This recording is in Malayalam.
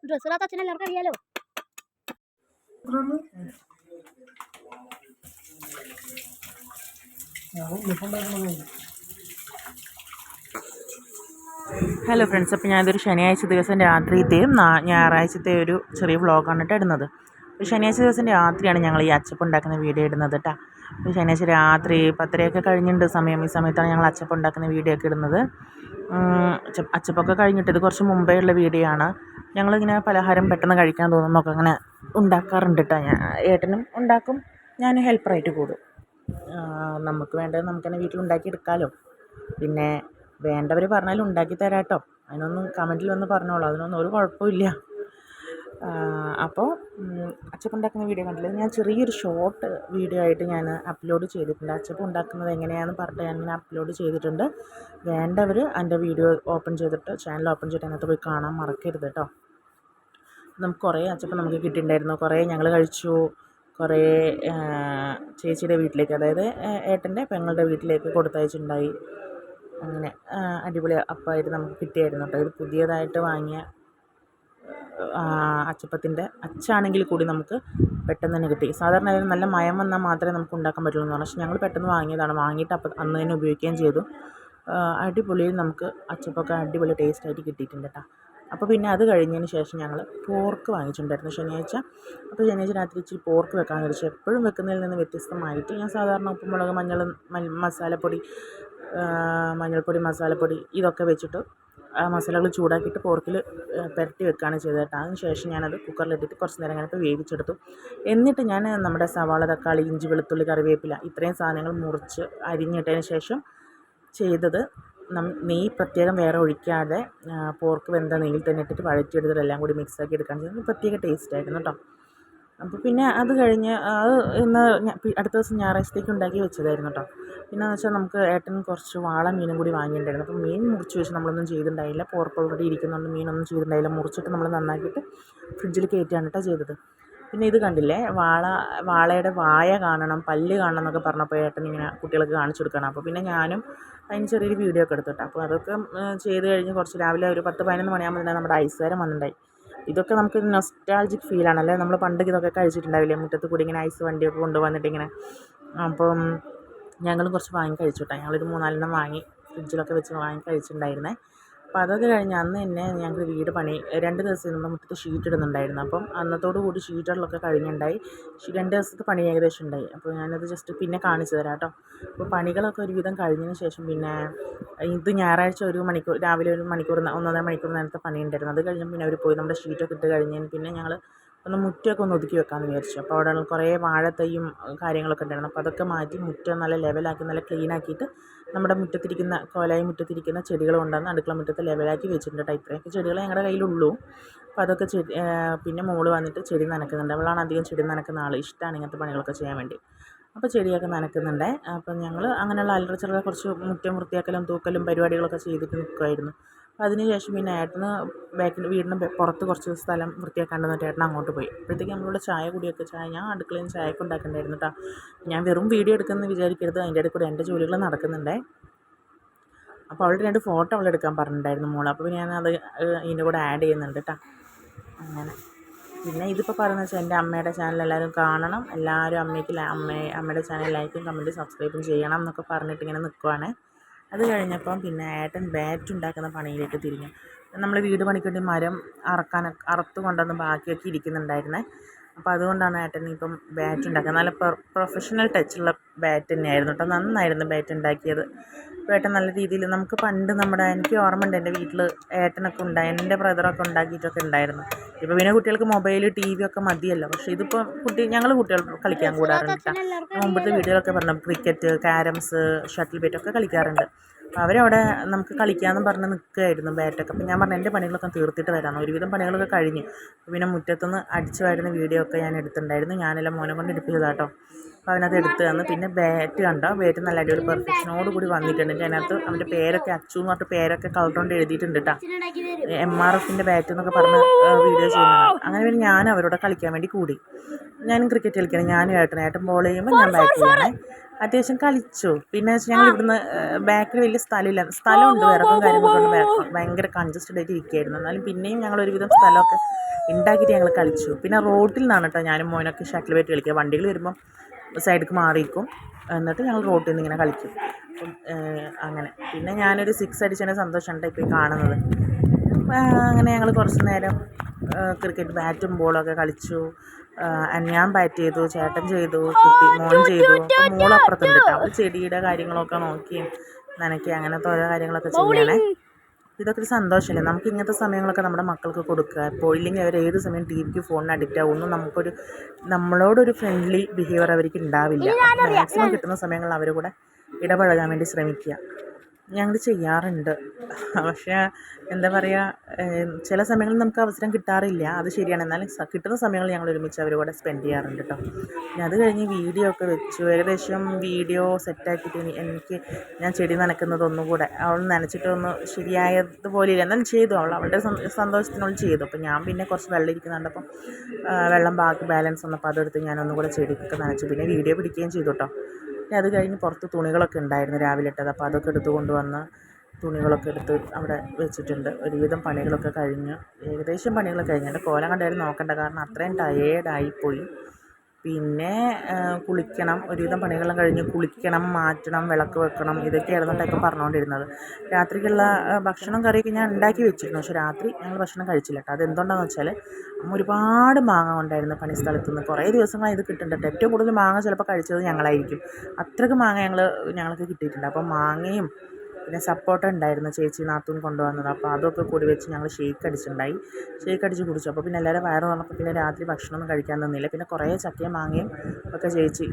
ഡ്രസ്സിടാത്ത അച്ഛനെ എല്ലാവർക്കും അറിയാലോ. ഹലോ ഫ്രണ്ട്സ്, അപ്പോൾ ഞാനിതൊരു ശനിയാഴ്ച ദിവസം രാത്രിത്തെയും ഞായറാഴ്ചത്തെ ഒരു ചെറിയ വ്ളോഗാണ് കേട്ടോ ഇടുന്നത്. ഒരു ശനിയാഴ്ച ദിവസം രാത്രിയാണ് ഞങ്ങൾ ഈ അച്ചപ്പം ഉണ്ടാക്കുന്ന വീഡിയോ ഇടുന്നത് കേട്ടോ. ഒരു ശനിയാഴ്ച രാത്രി 10:30 കഴിഞ്ഞിട്ടുണ്ട് സമയം. ഈ സമയത്താണ് ഞങ്ങൾ അച്ചപ്പം ഉണ്ടാക്കുന്ന വീഡിയോ ഒക്കെ ഇടുന്നത്. അച്ചപ്പമൊക്കെ കഴിഞ്ഞിട്ട് ഇത് കുറച്ച് മുമ്പേ ഉള്ള വീഡിയോ ആണ്. ഞങ്ങളിങ്ങനെ പലഹാരം പെട്ടെന്ന് കഴിക്കാൻ തോന്നുമ്പോൾ അങ്ങനെ ഉണ്ടാക്കാറുണ്ട് കേട്ടോ. ഏട്ടനും ഉണ്ടാക്കും, ഞാൻ ഹെൽപ്പറായിട്ട് കൂടും. നമുക്ക് വേണ്ടത് നമുക്ക് തന്നെ വീട്ടിലുണ്ടാക്കി എടുക്കാമല്ലോ. പിന്നെ വേണ്ടവർ പറഞ്ഞാലും ഉണ്ടാക്കി തരാം കേട്ടോ. അതിനൊന്നും കമൻറ്റിൽ വന്ന് പറഞ്ഞോളൂ, അതിനൊന്നും ഒരു കുഴപ്പമില്ല. അപ്പോൾ അച്ചപ്പം ഉണ്ടാക്കുന്ന വീഡിയോ കണ്ടില്ല, ഞാൻ ചെറിയൊരു ഷോർട്ട് വീഡിയോ ആയിട്ട് ഞാൻ അപ്ലോഡ് ചെയ്തിട്ടുണ്ട്. അച്ചപ്പം ഉണ്ടാക്കുന്നത് എങ്ങനെയാണെന്ന് പറഞ്ഞിട്ട് ഞാൻ ഇങ്ങനെ അപ്ലോഡ് ചെയ്തിട്ടുണ്ട്. വേണ്ടവർ എൻ്റെ വീഡിയോ ഓപ്പൺ ചെയ്തിട്ട് ചാനൽ ഓപ്പൺ ചെയ്തിട്ട് അതിനകത്ത് പോയി കാണാൻ മറക്കരുത് കേട്ടോ. നമുക്ക് കുറേ അച്ചപ്പം നമുക്ക് കിട്ടിയിട്ടുണ്ടായിരുന്നു. കുറേ ഞങ്ങൾ കഴിച്ചു. കുറേ ചേച്ചിയുടെ വീട്ടിലേക്ക്, അതായത് ഏട്ടൻ്റെ പെങ്ങളുടെ വീട്ടിലേക്ക് കൊടുത്തയച്ചിട്ടുണ്ടായി. അങ്ങനെ അടിപൊളി അപ്പമായിട്ട് നമുക്ക് കിട്ടിയായിരുന്നു കേട്ടോ. ഇത് പുതിയതായിട്ട് വാങ്ങിയ അച്ചപ്പത്തിൻ്റെ അച്ചാണെങ്കിൽ കൂടി നമുക്ക് പെട്ടെന്ന് തന്നെ കിട്ടി. സാധാരണ അതിന് നല്ല മയം വന്നാൽ മാത്രമേ നമുക്ക് ഉണ്ടാക്കാൻ പറ്റുള്ളൂ എന്ന് പറഞ്ഞു. പക്ഷേ ഞങ്ങൾ പെട്ടെന്ന് വാങ്ങിയതാണ്. വാങ്ങിയിട്ട് അന്ന് തന്നെ ഉപയോഗിക്കുകയും ചെയ്തു. അടിപൊളി നമുക്ക് അച്ചപ്പമൊക്കെ അടിപൊളി ടേസ്റ്റായിട്ട് കിട്ടിയിട്ടുണ്ട് കേട്ടോ. അപ്പോൾ പിന്നെ അത് കഴിഞ്ഞതിന് ശേഷം ഞങ്ങൾ പോർക്ക് വാങ്ങിച്ചിട്ടുണ്ടായിരുന്നു ശനിയാഴ്ച. അപ്പോൾ ശനിയാഴ്ച രാത്രി ഇച്ചിരി പോർക്ക് വെക്കാമെന്ന് വെച്ചാൽ എപ്പോഴും വെക്കുന്നതിൽ നിന്ന് വ്യത്യസ്തമായിട്ട് ഞാൻ സാധാരണ ഉപ്പുമുളക്, മസാലപ്പൊടി, മഞ്ഞൾപ്പൊടി, മസാലപ്പൊടി ഇതൊക്കെ വെച്ചിട്ട് ആ മസാലകൾ ചൂടാക്കിയിട്ട് പോർക്കിൽ പുരട്ടി വെക്കുകയാണ് ചെയ്തത് കേട്ടോ. അതിന് ശേഷം ഞാനത് കുക്കറിലിട്ടിട്ട് കുറച്ച് നേരം കഴിഞ്ഞപ്പോൾ വേവിച്ചെടുത്തു. എന്നിട്ട് ഞാൻ നമ്മുടെ സവാള, തക്കാളി, ഇഞ്ചി, വെളുത്തുള്ളി, കറിവേപ്പില ഇത്രയും സാധനങ്ങൾ മുറിച്ച് അരിഞ്ഞിട്ടതിന് ശേഷം ചെയ്തത് നെയ്യ് പ്രത്യേകം വേറെ ഒഴിക്കാതെ പോർക്ക് വെന്ത നെയ്യിൽ തന്നെ ഇട്ടിട്ട് വഴറ്റിയെടുത്തിട്ട് എല്ലാം കൂടി മിക്സാക്കി എടുക്കാൻ ചെയ്തത് പ്രത്യേക ടേസ്റ്റായിരുന്നു കേട്ടോ. അപ്പോൾ പിന്നെ അത് കഴിഞ്ഞ് അത് ഇന്ന് അടുത്ത ദിവസം ഞായറാഴ്ചത്തേക്ക് ഉണ്ടാക്കി വെച്ചതായിരുന്നു കേട്ടോ. പിന്നെയെന്ന് വെച്ചാൽ നമുക്ക് ഏട്ടൻ കുറച്ച് വാള മീനും കൂടി വാങ്ങിയിട്ടുണ്ടായിരുന്നു. അപ്പോൾ മീൻ മുറിച്ച് വെച്ച് നമ്മളൊന്നും ചെയ്തിട്ടുണ്ടായില്ല. പോർക്ക് ഓൾറെഡി ഇരിക്കുന്നുണ്ട്, മീനൊന്നും ചെയ്തിട്ടുണ്ടായില്ല. മുറിച്ചിട്ട് നമ്മൾ നന്നാക്കിയിട്ട് ഫ്രിഡ്ജിൽ കയറ്റിയാണ് കേട്ടോ ചെയ്തത്. പിന്നെ ഇത് കണ്ടില്ലേ, വാളയുടെ വായ കാണണം, പല്ല് കാണണം എന്നൊക്കെ പറഞ്ഞപ്പോൾ ഏട്ടൻ ഇങ്ങനെ കുട്ടികൾക്ക് കാണിച്ചു കൊടുക്കണം. അപ്പോൾ പിന്നെ ഞാനും അതിന് ചെറിയൊരു വീഡിയോ ഒക്കെ എടുത്തിട്ട് അപ്പോൾ അതൊക്കെ ചെയ്ത് കഴിഞ്ഞ് കുറച്ച് രാവിലെ ഒരു 10-11 മണിയാകുമ്പോൾ തന്നെ നമ്മുടെ ഐസുകാരം വന്നിട്ടുണ്ടായി. ഇതൊക്കെ നമുക്ക് നൊസ്റ്റാൾജിക് ഫീലാണല്ലേ. നമ്മൾ പണ്ട് ഇതൊക്കെ കഴിച്ചിട്ടുണ്ടാവില്ലേ, മുറ്റത്ത് കൂടി ഇങ്ങനെ ഐസ് വണ്ടിയൊക്കെ കൊണ്ടുവന്നിട്ട് ഇങ്ങനെ. അപ്പം ഞങ്ങളും കുറച്ച് വാങ്ങി കഴിച്ചു കേട്ടോ. ഞങ്ങളൊരു 3-4 വാങ്ങി ഫ്രിഡ്ജിലൊക്കെ വെച്ച് വാങ്ങി കഴിച്ചിട്ടുണ്ടായിരുന്നേ. അപ്പോൾ അതൊക്കെ കഴിഞ്ഞ് അന്ന് തന്നെ ഞങ്ങൾക്ക് വീട് പണി 2 ദിവസം നമ്മൾ മുറ്റത്ത് ഷീറ്റ് ഇടുന്നുണ്ടായിരുന്നു. അപ്പം അന്നത്തോടു കൂടി ഷീറ്റുകളൊക്കെ കഴിഞ്ഞുണ്ടായി. 2 ദിവസത്തെ പണി ഏകദേശം ഉണ്ടായി. അപ്പോൾ ഞാനത് ജസ്റ്റ് പിന്നെ കാണിച്ചു തരാം കേട്ടോ. അപ്പോൾ പണികളൊക്കെ ഒരുവിധം കഴിഞ്ഞതിന് ശേഷം പിന്നെ ഇത് ഞായറാഴ്ച രാവിലെ 1 മണിക്കൂർ 1.5 മണിക്കൂർ നേരത്തെ പണി ഉണ്ടായിരുന്നു. അത് കഴിഞ്ഞപ്പോൾ പിന്നെ അവർ പോയി നമ്മുടെ ഷീറ്റൊക്കെ ഇട്ട് കഴിഞ്ഞതിന് പിന്നെ ഞങ്ങൾ മുറ്റമൊക്കെ ഒന്ന് ഒതുക്കി വെക്കാമെന്ന് വിചാരിച്ചു. അപ്പോൾ അവിടെ കുറേ വാഴത്തൈയും കാര്യങ്ങളൊക്കെ ഉണ്ടായിരുന്നു. അപ്പോൾ അതൊക്കെ മാറ്റി മുറ്റം നല്ല ലെവലാക്കി നല്ല ക്ലീനാക്കിയിട്ട് നമ്മുടെ മുറ്റത്തിരിക്കുന്ന മുറ്റത്തിരിക്കുന്ന ചെടികൾ കൊണ്ടുവന്ന് അടുക്കള മുറ്റത്ത് ലെവലാക്കി വെച്ചിട്ടുണ്ട് കേട്ടോ. ഇത്രയൊക്കെ ചെടികളെ ഞങ്ങളുടെ കയ്യിലുള്ളൂ. അപ്പോൾ അതൊക്കെ പിന്നെ മോള് വന്നിട്ട് ചെടി നനയ്ക്കുന്നുണ്ട്. അവളാണ് അധികം ചെടി നനയ്ക്കുന്ന ആൾ. ഇഷ്ടമാണ് ഇങ്ങനത്തെ പണികളൊക്കെ ചെയ്യാൻ വേണ്ടി. അപ്പോൾ ചെടിയൊക്കെ നനയ്ക്കുന്നുണ്ട്. അപ്പം ഞങ്ങൾ അങ്ങനെയുള്ള അല്ലറ ചില്ലറ കുറച്ച് മുറ്റം വൃത്തിയാക്കലും തൂക്കലും പരിപാടികളൊക്കെ ചെയ്തിട്ട് നിൽക്കുമായിരുന്നു. അപ്പോൾ അതിന് ശേഷം പിന്നെ ഏട്ടന് വീടിന് പുറത്ത് കുറച്ച് സ്ഥലം വൃത്തിയാക്കാണ്ടെന്നിട്ട് ഏട്ടൻ അങ്ങോട്ട് പോയി. അപ്പോഴത്തേക്ക് നമ്മളിവിടെ ഞാൻ അടുക്കളയിൽ നിന്ന് ചായയൊക്കെ ഉണ്ടാക്കണ്ടായിരുന്നു കേട്ടോ. ഞാൻ വെറും വീഡിയോ എടുക്കുമെന്ന് വിചാരിക്കരുത്, അതിൻ്റെ ഇടയിൽ കൂടെ എൻ്റെ ജോലികൾ നടക്കുന്നുണ്ടേ. അപ്പോൾ അവളുടെ 2 ഫോട്ടോ അവളെടുക്കാൻ പറഞ്ഞിട്ടുണ്ടായിരുന്നു മോൾ. അപ്പോൾ ഞാനത് ഇതിൻ്റെ കൂടെ ആഡ് ചെയ്യുന്നുണ്ട് കേട്ടോ. അങ്ങനെ പിന്നെ ഇതിപ്പോൾ പറയുന്നത് വെച്ചാൽ എൻ്റെ അമ്മയുടെ ചാനൽ എല്ലാവരും കാണണം, എല്ലാവരും അമ്മയുടെ ചാനൽ ലൈക്കും കമൻറ്റും സബ്സ്ക്രൈബും ചെയ്യണം എന്നൊക്കെ പറഞ്ഞിട്ട് ഇങ്ങനെ നിൽക്കുവാണ്. അത് കഴിഞ്ഞപ്പം പിന്നെ ഏട്ടൻ ബാറ്റ് ഉണ്ടാക്കുന്ന പണിയിലേക്ക് തിരിഞ്ഞു. നമ്മൾ വീട് പണിക്ക് വേണ്ടി മരം അറുത്ത് കൊണ്ടുവന്ന് ബാക്കിയൊക്കെ ഇരിക്കുന്നുണ്ടായിരുന്നേ. അപ്പോൾ അതുകൊണ്ടാണ് ഏട്ടൻ ഇപ്പം ബാറ്റ് ഉണ്ടാക്കുന്നത്. നല്ല പ്രൊഫഷണൽ ടച്ചുള്ള ബാറ്റ് തന്നെയായിരുന്നു കേട്ടോ. നന്നായിരുന്നു ബാറ്റ് ഉണ്ടാക്കിയത്. അപ്പോൾ ഏട്ടൻ നല്ല രീതിയിൽ നമുക്ക് പണ്ട് എനിക്ക് ഓർമ്മയുണ്ട് എൻ്റെ വീട്ടിൽ ഏട്ടനൊക്കെ എൻ്റെ ബ്രദറൊക്കെ ഉണ്ടാക്കിയിട്ടൊക്കെ ഉണ്ടായിരുന്നു. ഇപ്പോൾ പിന്നെ കുട്ടികൾക്ക് മൊബൈൽ TV ഒക്കെ മതിയല്ലോ. പക്ഷേ ഇതിപ്പോൾ കുട്ടികൾ കളിക്കാൻ കൂടാറുണ്ട് കേട്ടോ. മുമ്പത്തെ വീഡിയോയിലൊക്കെ പറഞ്ഞു ക്രിക്കറ്റ്, ക്യാരംസ്, ഷട്ടിൽ ബാറ്റൊക്കെ കളിക്കാറുണ്ട്. അവരവിടെ നമുക്ക് കളിക്കാമെന്ന് പറഞ്ഞ് നിൽക്കുകയായിരുന്നു ബാറ്റൊക്കെ. അപ്പോൾ ഞാൻ പറഞ്ഞു എൻ്റെ പണികളൊക്കെ തീർത്തിട്ട് വരാമെന്ന്. ഒരുവിധം പണികളൊക്കെ കഴിഞ്ഞു. പിന്നെ മുറ്റത്തുനിന്ന് അടിച്ചു വാരുന്ന വീഡിയോ ഒക്കെ ഞാൻ എടുത്തിട്ടുണ്ടായിരുന്നു. ഞാനെല്ലാം മോനെ കൊണ്ട് എടുപ്പിച്ചതാണ് കേട്ടോ. അപ്പോൾ അതിനകത്ത് എടുത്ത് തന്നു. പിന്നെ ബാറ്റ് കണ്ടോ, ബാറ്റ് നല്ല അടിപൊളി പെർഫെക്ഷനോട് കൂടി വന്നിട്ടുണ്ട്. അതിനകത്ത് അവൻ്റെ പേരൊക്കെ അച്ചു എന്ന് പറഞ്ഞിട്ട് പേരൊക്കെ കളർ കൊണ്ട് എഴുതിയിട്ടുണ്ട് കേട്ടോ. MRFൻ്റെ ബാറ്റ് എന്നൊക്കെ പറഞ്ഞ് വീഡിയോ ചെയ്യുന്നതാണ്. അങ്ങനെ പിന്നെ ഞാൻ അവരോട് കളിക്കാൻ വേണ്ടി കൂടി. ഞാനും ക്രിക്കറ്റ് കളിക്കണം. ഞാനും ഏട്ടൻ ബോൾ ചെയ്യുമ്പോൾ ഞാൻ ബാറ്റ് ചെയ്യണേ. അത്യാവശ്യം കളിച്ചു. പിന്നെ വെച്ചാൽ ഞങ്ങൾ ഇവിടുന്ന് ബാക്കിൽ വലിയ സ്ഥലമില്ല, സ്ഥലമുണ്ട്, വിറകും കാര്യങ്ങളൊക്കെ ഉണ്ട്, ഭയങ്കര കൺജസ്റ്റഡ് ആയിട്ട് ഇരിക്കുകയായിരുന്നു. എന്നാലും പിന്നെയും ഞങ്ങൾ ഒരുവിധം സ്ഥലമൊക്കെ ഉണ്ടാക്കിയിട്ട് ഞങ്ങൾ കളിച്ചു. പിന്നെ റോട്ടിൽ നിന്നാണ് കേട്ടോ ഞാനും മോനൊക്കെ ഷട്ടിൽ ബാറ്റ് കളിക്കുക. വണ്ടികൾ വരുമ്പം സൈഡിലേക്ക് മാറിയിരിക്കും, എന്നിട്ട് ഞങ്ങൾ റോട്ടിൽ നിന്ന് ഇങ്ങനെ കളിക്കും. അപ്പം അങ്ങനെ പിന്നെ ഞാനൊരു 6 അടിച്ചതിൻ്റെ സന്തോഷമാണ് ഇപ്പോൾ ഈ കാണുന്നത്. അങ്ങനെ ഞങ്ങൾ കുറച്ച് നേരം ക്രിക്കറ്റ് ബാറ്റും ബോളൊക്കെ കളിച്ചു. ഞാൻ ബാറ്റ് ചെയ്തു, ചേട്ടൻ ചെയ്തു, മോൻ ചെയ്തു. അപ്പം മോളപ്പുറത്തുണ്ട് കേട്ടോ, അവൾ ചെടിയുടെ കാര്യങ്ങളൊക്കെ നോക്കിയും നനയ്ക്കുക അങ്ങനത്തെ ഓരോ കാര്യങ്ങളൊക്കെ ചെയ്യണേ. ഇതൊക്കെ ഒരു സന്തോഷമല്ലേ. നമുക്ക് ഇങ്ങനത്തെ സമയങ്ങളൊക്കെ നമ്മുടെ മക്കൾക്ക് കൊടുക്കുക. ഇപ്പോൾ ഇല്ലെങ്കിൽ അവർ ഏത് സമയം ടി വിക്ക് ഫോണിന് അഡിക്റ്റ് ആവും. ഒന്നും നമ്മളോടൊരു ഫ്രണ്ട്ലി ബിഹേവിയർ അവർക്ക് ഉണ്ടാവില്ല. മാക്സിമം കിട്ടുന്ന സമയങ്ങളിൽ അവർ കൂടെ ഇടപഴകാൻ വേണ്ടി ശ്രമിക്കുക. ഞങ്ങൾ ചെയ്യാറുണ്ട്. പക്ഷേ എന്താ പറയുക, ചില സമയങ്ങളിൽ നമുക്ക് അവസരം കിട്ടാറില്ല, അത് ശരിയാണ്. എന്നാലും കിട്ടുന്ന സമയങ്ങളിൽ ഞങ്ങൾ ഒരുമിച്ച് അവർ കൂടെ സ്പെൻഡ് ചെയ്യാറുണ്ട് കേട്ടോ. പിന്നെ അത് കഴിഞ്ഞ് വീഡിയോ ഒക്കെ വെച്ചു. ഏകദേശം വീഡിയോ സെറ്റാക്കിയിട്ട് ഞാൻ ചെടി നനയ്ക്കുന്നത് ഒന്നുകൂടെ അവൾ നനച്ചിട്ടൊന്ന് ശരിയായതുപോലെ ഇല്ല, എന്നാലും ചെയ്തു. അവളുടെ സന്തോഷത്തിനുള്ളിൽ ചെയ്തു. അപ്പം ഞാൻ പിന്നെ കുറച്ച് വെള്ളം ഇരിക്കുന്നുണ്ടപ്പം വെള്ളം ബാക്കി ബാലൻസ് വന്നപ്പോൾ അതെടുത്ത് ഞാനൊന്നുകൂടെ ചെടിക്കൊക്കെ നനച്ചു. പിന്നെ വീഡിയോ പിടിക്കുകയും ചെയ്തു കേട്ടോ. പിന്നെ അത് കഴിഞ്ഞ് പുറത്ത് തുണികളൊക്കെ ഉണ്ടായിരുന്നു രാവിലെ ഇട്ടത്, അപ്പോൾ അതൊക്കെ എടുത്ത് കൊണ്ടുവന്ന് തുണികളൊക്കെ എടുത്ത് അവിടെ വെച്ചിട്ടുണ്ട്. ഒരുവിധം പണികളൊക്കെ കഴിഞ്ഞ്, ഏകദേശം പണികളൊക്കെ കഴിഞ്ഞ്. എൻ്റെ കോലം കണ്ടാലും നോക്കണ്ട, കാരണം അത്രയും ടയേർഡായിപ്പോയി. പിന്നെ കുളിക്കണം, ഒരുവിധം പണികളെല്ലാം കഴിഞ്ഞ് കുളിക്കണം, മാറ്റണം, വിളക്ക് വെക്കണം, ഇതൊക്കെയായിരുന്നു കേട്ടോ ഇപ്പം പറഞ്ഞുകൊണ്ടിരുന്നത്. രാത്രിക്കുള്ള ഭക്ഷണം കറിയൊക്കെ ഞാൻ ഉണ്ടാക്കി വെച്ചിരുന്നു, പക്ഷേ രാത്രി ഞങ്ങൾ ഭക്ഷണം കഴിച്ചില്ല കേട്ടോ. അതെന്തുകൊണ്ടാണെന്ന് വെച്ചാൽ അമ്മ ഒരുപാട് മാങ്ങ കൊണ്ടായിരുന്നു പണിസ്ഥലത്ത് നിന്ന്. കുറേ ദിവസങ്ങളായി ഇത് കിട്ടുന്നുണ്ട്. ഏറ്റവും കൂടുതൽ മാങ്ങ ചിലപ്പോൾ കഴിച്ചത് ഞങ്ങളായിരിക്കും. അത്രയ്ക്ക് മാങ്ങ ഞങ്ങൾക്ക് കിട്ടിയിട്ടുണ്ട്. അപ്പം മാങ്ങയും പിന്നെ സപ്പോട്ട ഉണ്ടായിരുന്നു, ചേച്ചി നാത്തൂൻ കൊണ്ടുവന്നത്. അപ്പോൾ അതൊക്കെ കൂടി വെച്ച് ഞങ്ങൾ ഷേക്ക് അടിച്ച് കുടിച്ചു. അപ്പോൾ പിന്നെ എല്ലാവരും വയറ് തുറന്നപ്പോൾ പിന്നെ രാത്രി ഭക്ഷണമൊന്നും കഴിക്കാൻ തന്നില്ല. പിന്നെ കുറേ ചക്കയും മാങ്ങയും ഒക്കെ ചേച്ചി